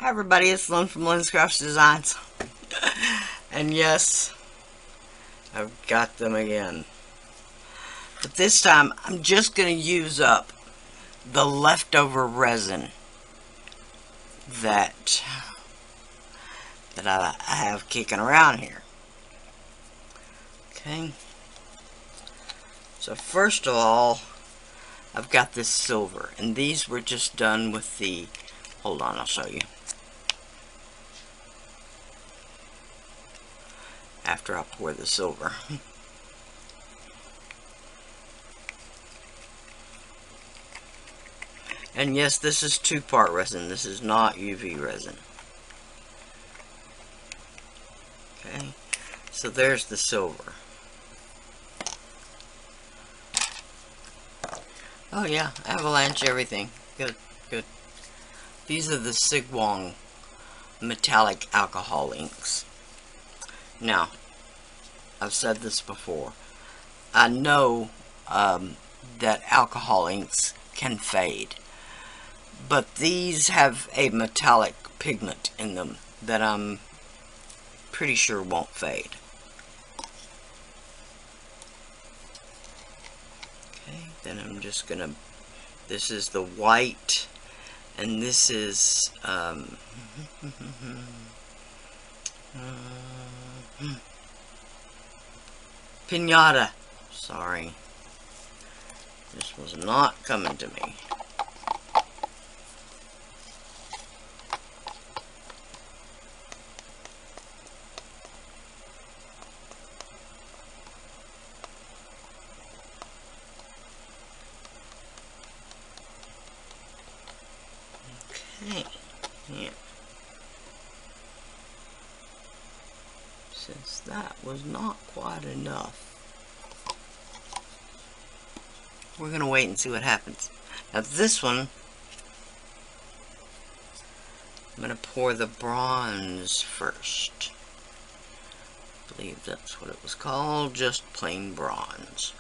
Hi everybody, it's Lynn from Lynn's Crafts Designs. And yes, I've got them again. But this time, I'm just going to use up the leftover resin that I have kicking around here. Okay. So first of all, I've got this silver. And these were just done with the... Hold on, I'll show you. After I pour the silver. And yes, this is 2-part resin. This is not UV resin. Okay, so there's the silver. Oh yeah, avalanche everything. Good, good. These are the Sigwong metallic alcohol inks. Now, I've said this before. I know that alcohol inks can fade. But these have a metallic pigment in them that I'm pretty sure won't fade. Okay, then I'm just gonna... This is the white, and this is... Pinata. Sorry. This was not coming to me. Okay, yeah. Since that was not quite enough, we're going to wait and see what happens. Now this one, I'm going to pour the bronze first. I believe that's what it was called, just plain bronze.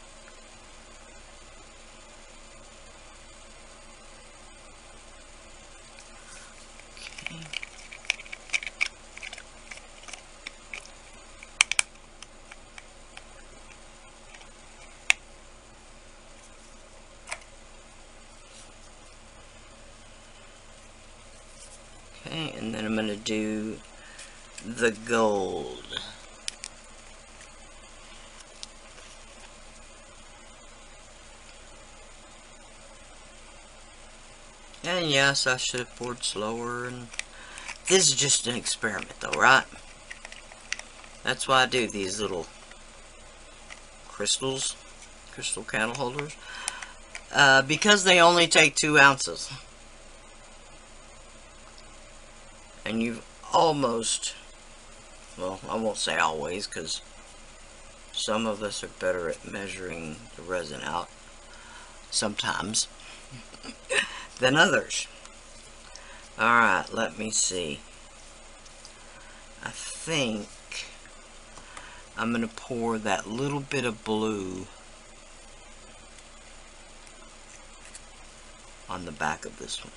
Okay, and then I'm going to do the gold. And yes, I should have poured slower. And this is just an experiment though, right? That's why I do these little crystal candle holders. Because they only take 2 ounces. And you've almost, well, I won't say always, because some of us are better at measuring the resin out sometimes than others. Alright, let me see. I think I'm going to pour that little bit of blue on the back of this one.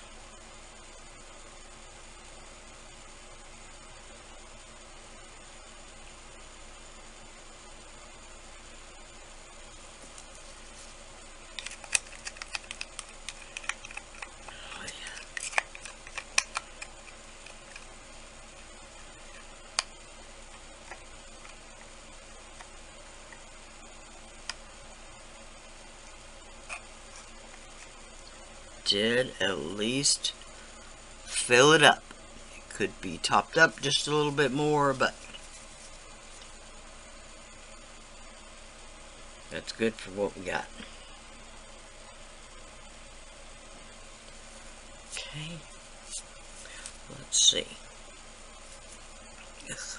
Did at least fill it up. It could be topped up just a little bit more, but that's good for what we got. Okay, let's see. Yes.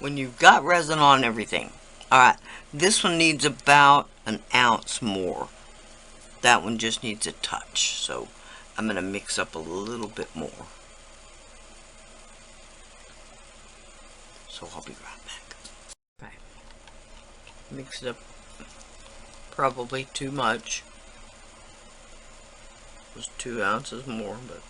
When you've got resin on everything. Alright, this one needs about 1 ounce more. That one just needs a touch. So I'm going to mix up a little bit more. So I'll be right back. Okay. Mixed up probably too much. It was 2 ounces more, but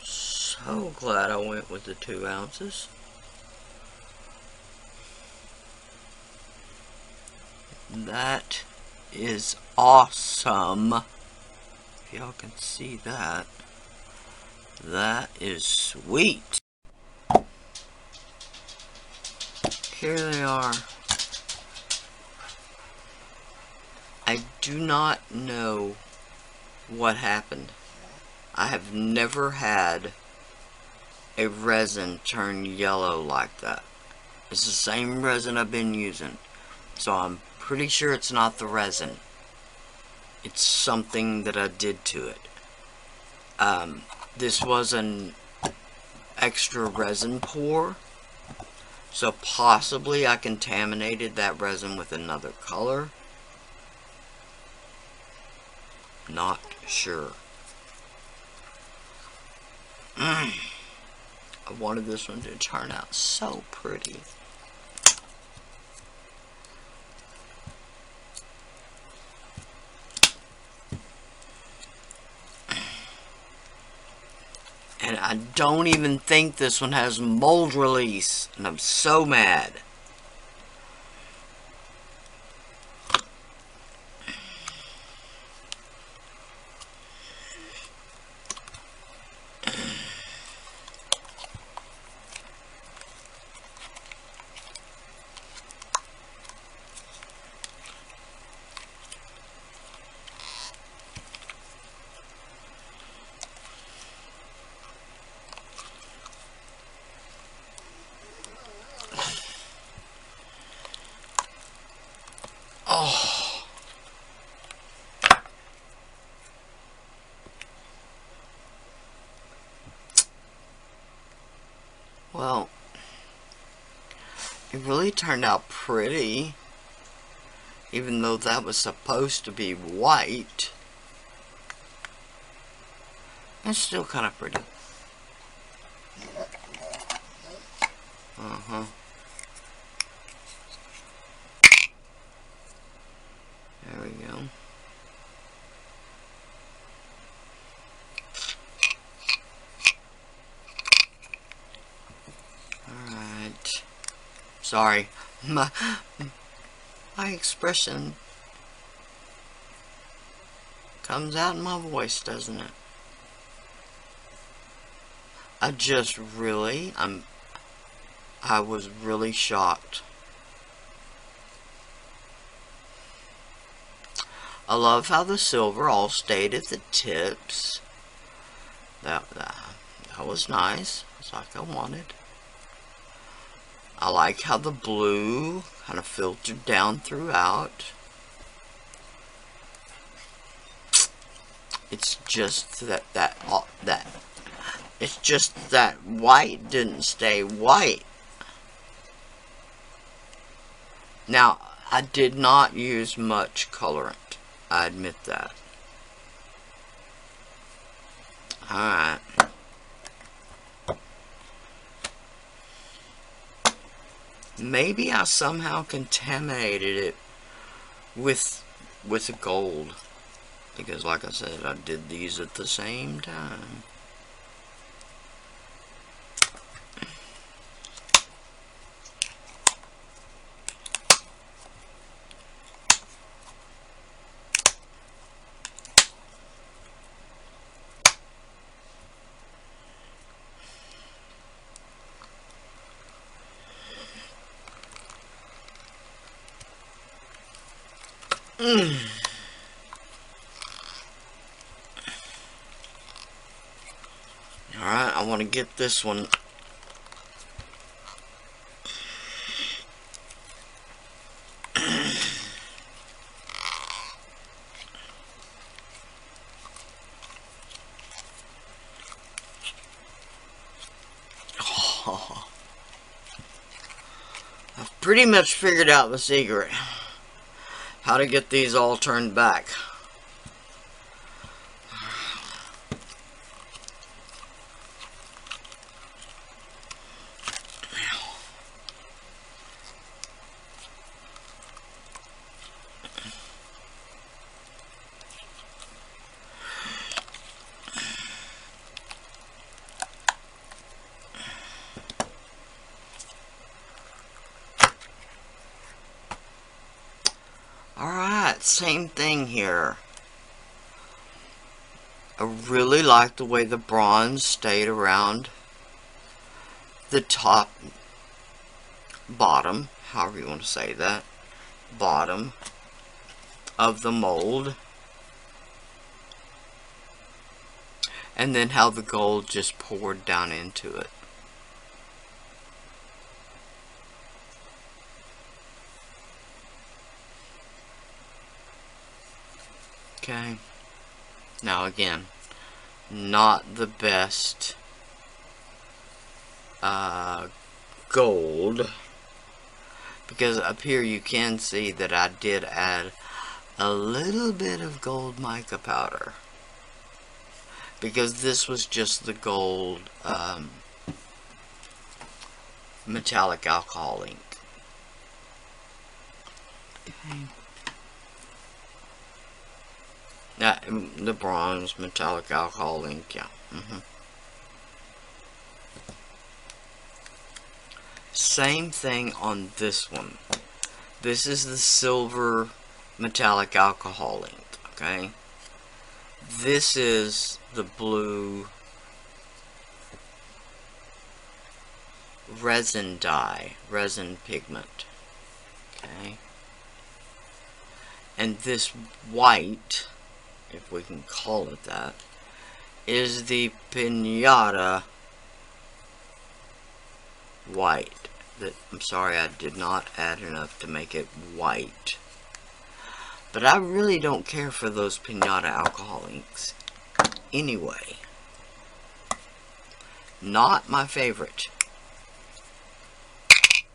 so glad I went with the 2 ounces. That is awesome. If y'all can see that. That is sweet. Here they are. I do not know what happened. I have never had a resin turn yellow like that. It's the same resin I've been using, so I'm pretty sure it's not the resin. It's something that I did to it. This was an extra resin pour, so possibly I contaminated that resin with another color. Not sure. I wanted this one to turn out so pretty. And I don't even think this one has mold release, and I'm so mad. Oh. Well, it really turned out pretty, even though that was supposed to be white. It's still kind of pretty. There we go. Alright. Sorry. My expression comes out in my voice, doesn't it? I was really shocked. I love how the silver all stayed at the tips. That was nice. It's like I wanted. I like how the blue kind of filtered down throughout. It's just it's just that white didn't stay white. Now, I did not use much colorant. I admit that. Alright. Maybe I somehow contaminated it with the gold. Because like I said, I did these at the same time. Alright, I want to get this one. I've pretty much figured out the secret. How to get these all turned back. Alright, same thing here. I really like the way the bronze stayed around the top, bottom, however you want to say that, bottom of the mold. And then how the gold just poured down into it. Okay. Now again, not the best gold, because up here you can see that I did add a little bit of gold mica powder, because this was just the gold metallic alcohol ink. Okay. The bronze metallic alcohol ink, yeah. Same thing on this one. This is the silver metallic alcohol ink, okay? This is the blue resin dye, resin pigment, okay? And this white, if we can call it that, is the pinata white. I'm sorry, I did not add enough to make it white. But I really don't care for those pinata alcohol inks anyway. Not my favorite.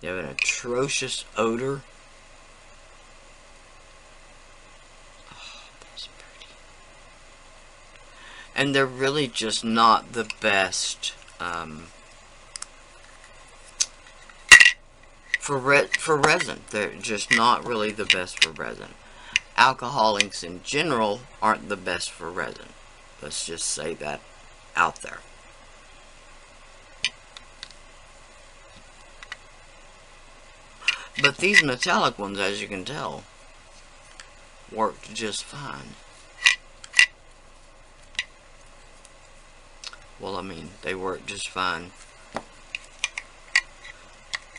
They have an atrocious odor. Oh, that's pretty. And they're really just not the best for resin. They're just not really the best for resin. Alcohol inks in general aren't the best for resin. Let's just say that out there. But these metallic ones, as you can tell, worked just fine. Well, I mean, they worked just fine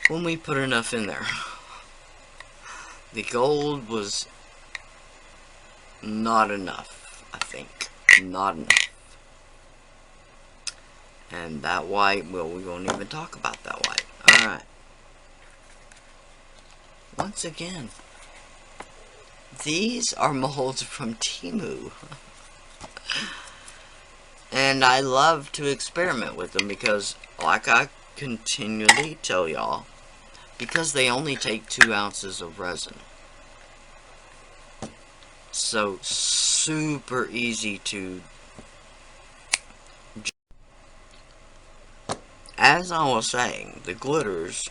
when we put enough in there. The gold was not enough, I think. Not enough. And that white, well, we won't even talk about that white. Alright. Once again, these are molds from Temu. And I love to experiment with them because, like I continually tell y'all, because they only take 2 ounces of resin. So, super easy to... As I was saying, the glitters,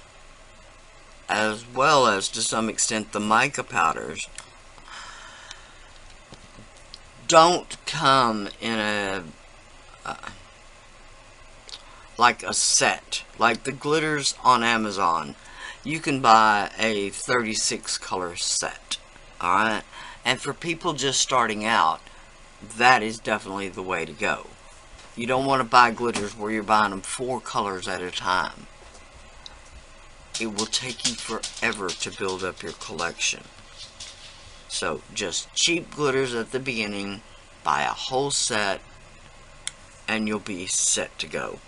as well as to some extent the mica powders, don't come in a like a set. Like the glitters on Amazon, you can buy a 36 color set. Alright? And for people just starting out, that is definitely the way to go. You don't want to buy glitters where you're buying them 4 colors at a time. It will take you forever to build up your collection. So, just cheap glitters at the beginning, buy a whole set, and you'll be set to go.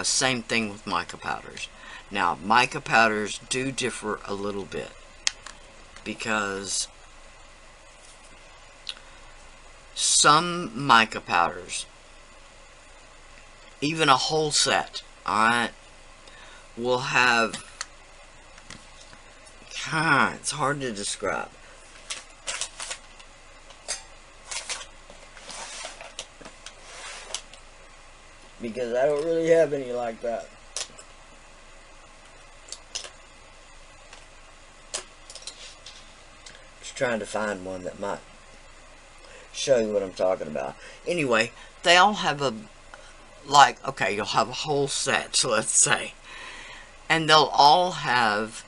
Same thing with mica powders. Now, mica powders do differ a little bit, because some mica powders, even a whole set, alright, will have, it's hard to describe. Because I don't really have any like that. Just trying to find one that might show you what I'm talking about. Anyway, they all have a, like, okay, you'll have a whole set, so let's say. And they'll all have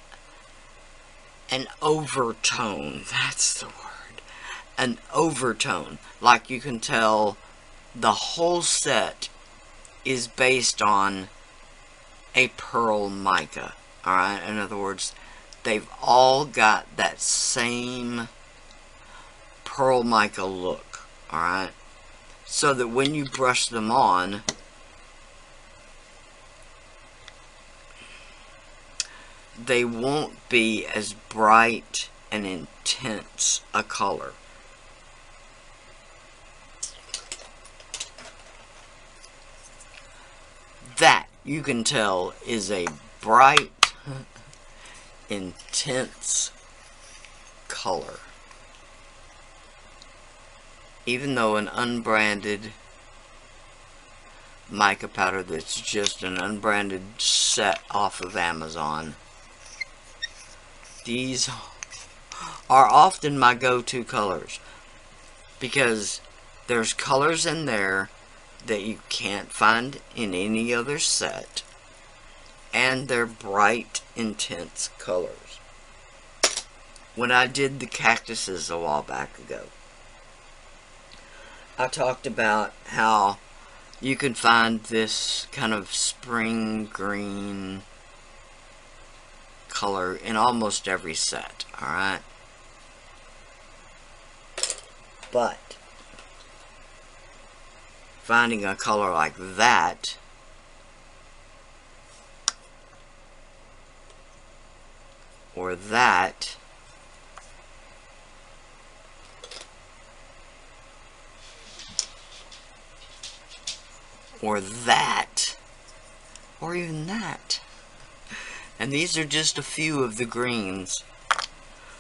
an overtone. That's the word. An overtone. Like you can tell the whole set is based on a pearl mica. Alright? In other words, they've all got that same pearl mica look. Alright? So that when you brush them on, they won't be as bright and intense a color. That, you can tell, is a bright, intense color. Even though an unbranded mica powder that's just an unbranded set off of Amazon, these are often my go-to colors, because there's colors in there that you can't find in any other set, and they're bright, intense colors. When I did the cactuses a while back ago, I talked about how you can find this kind of spring green color in almost every set, alright? But finding a color like that or that or that or even that, and these are just a few of the greens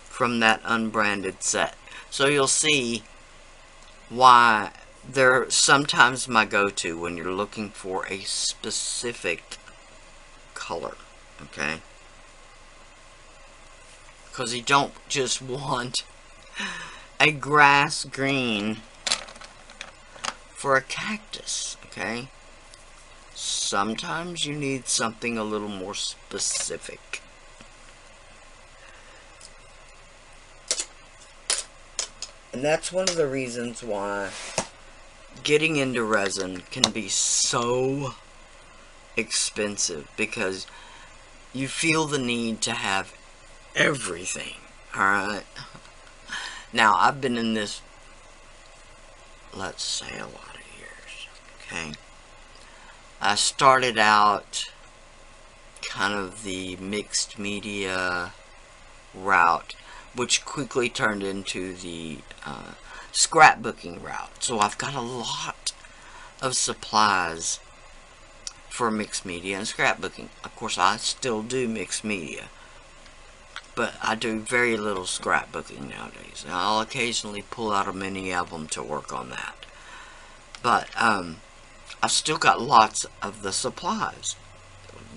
from that unbranded set. So you'll see why they're sometimes my go-to when you're looking for a specific color, okay? Because you don't just want a grass green for a cactus, okay? Sometimes you need something a little more specific. And that's one of the reasons why getting into resin can be so expensive, because you feel the need to have everything, alright? Now, I've been in this, let's say, a lot of years, okay? I started out kind of the mixed media route, which quickly turned into the scrapbooking route. So I've got a lot of supplies for mixed media and scrapbooking. Of course, I still do mixed media, but I do very little scrapbooking nowadays. And I'll occasionally pull out a mini album to work on that. But I've still got lots of the supplies.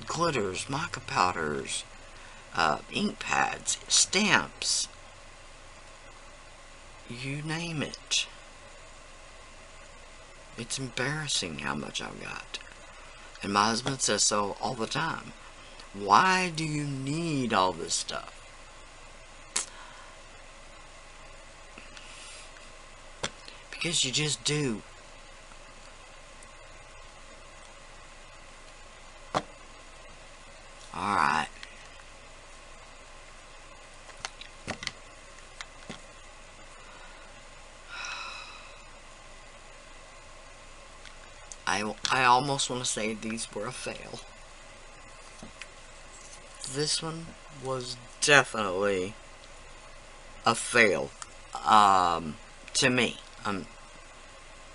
Glitters, mica powders, ink pads, stamps, you name it. It's embarrassing how much I've got. And my husband says so all the time. Why do you need all this stuff? Because you just do. Alright. I almost want to say these were a fail. This one was definitely a fail, to me.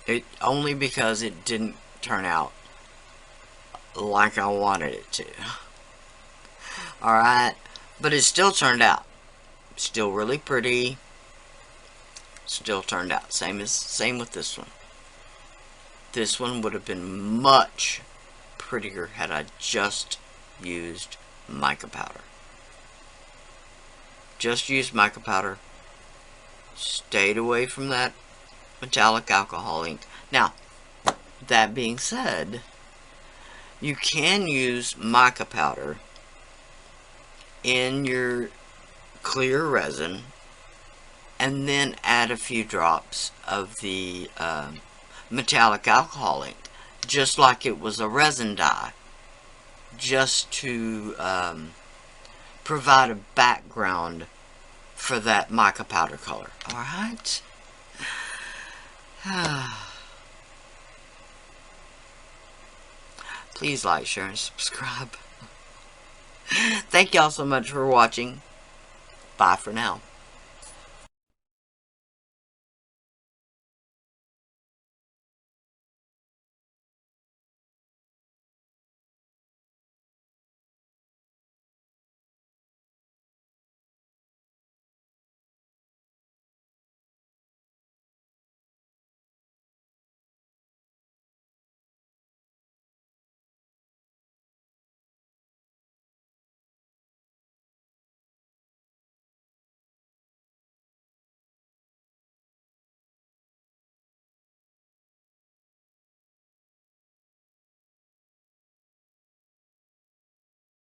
It only because it didn't turn out like I wanted it to. Alright, but it still turned out. Still really pretty. Still turned out. Same with this one. This one would have been much prettier had I just used mica powder. Just used mica powder. Stayed away from that metallic alcohol ink. Now, that being said, you can use mica powder in your clear resin, and then add a few drops of the metallic alcohol ink, just like it was a resin dye, just to provide a background for that mica powder color. Alright? Please like, share, and subscribe. Thank y'all so much for watching. Bye for now.